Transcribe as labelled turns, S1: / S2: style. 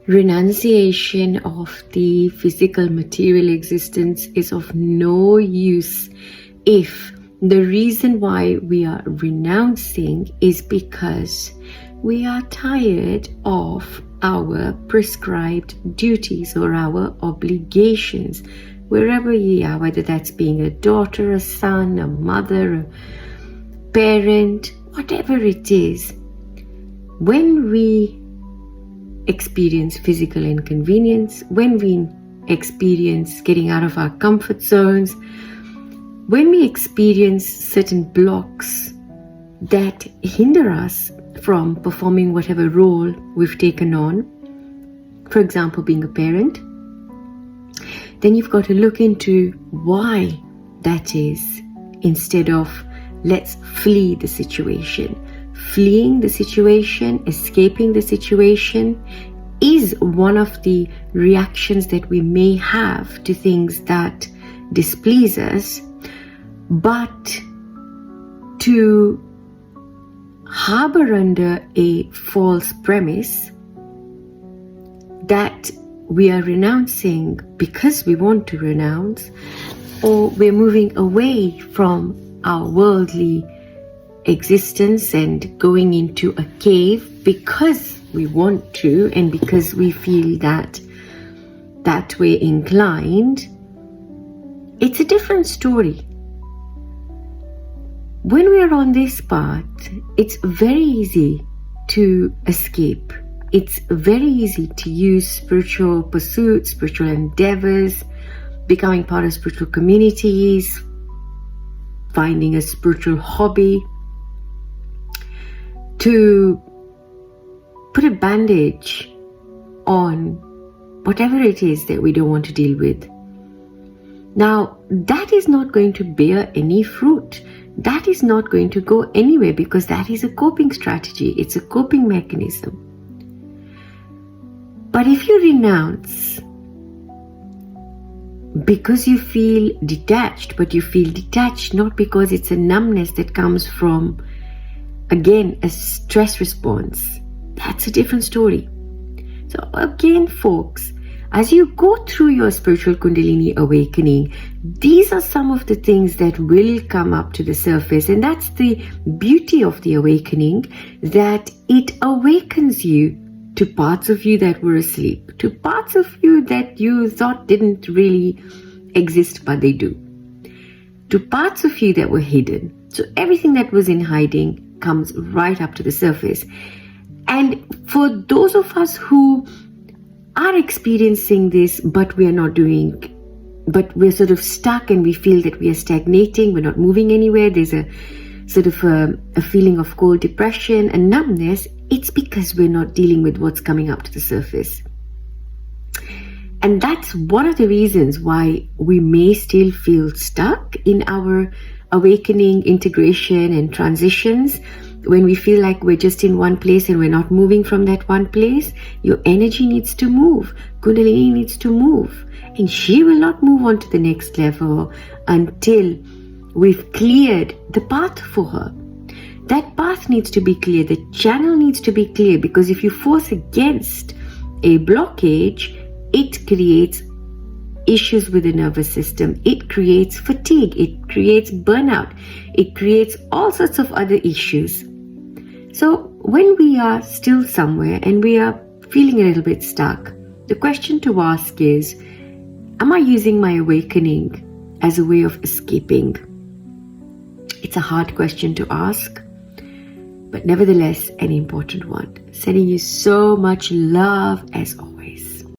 S1: renunciation of the physical material existence is of no use if the reason why we are renouncing is because we are tired of our prescribed duties or our obligations, wherever ye are, whether that's being a daughter, a son, a mother, a parent, whatever it is. When we experience physical inconvenience, when we experience getting out of our comfort zones, when we experience certain blocks that hinder us from performing whatever role we've taken on, for example, being a parent, then you've got to look into why that is, instead of let's flee the situation. Fleeing the situation, escaping the situation is one of the reactions that we may have to things that displease us, but to harbor under a false premise that we are renouncing because we want to renounce, or we're moving away from our worldly existence and going into a cave because we want to and because we feel that we're inclined, it's a different story. When we are on this path, it's very easy to escape. It's very easy to use spiritual pursuits, spiritual endeavors, becoming part of spiritual communities, finding a spiritual hobby, to put a bandage on whatever it is that we don't want to deal with. Now, that is not going to bear any fruit. That is not going to go anywhere because that is a coping strategy. It's a coping mechanism. But if you renounce because you feel detached, but you feel detached not because it's a numbness that comes from, again, a stress response, that's a different story. So again, folks, as you go through your spiritual Kundalini awakening, these are some of the things that will come up to the surface. And that's the beauty of the awakening, that it awakens you to parts of you that were asleep, to parts of you that you thought didn't really exist, but they do, to parts of you that were hidden. So everything that was in hiding comes right up to the surface. And for those of us who are experiencing this, but we are not doing, but we're sort of stuck and we feel that we are stagnating, we're not moving anywhere, there's a sort of a feeling of cold depression and numbness, it's because we're not dealing with what's coming up to the surface. And that's one of the reasons why we may still feel stuck in our awakening, integration and transitions. When we feel like we're just in one place and we're not moving from that one place, your energy needs to move. Kundalini needs to move. And she will not move on to the next level until we've cleared the path for her. That path needs to be clear. The channel needs to be clear, because if you force against a blockage, it creates issues with the nervous system. It creates fatigue. It creates burnout. It creates all sorts of other issues. So when we are still somewhere and we are feeling a little bit stuck, the question to ask is, am I using my awakening as a way of escaping? It's a hard question to ask, but nevertheless an important one. Sending you so much love as always.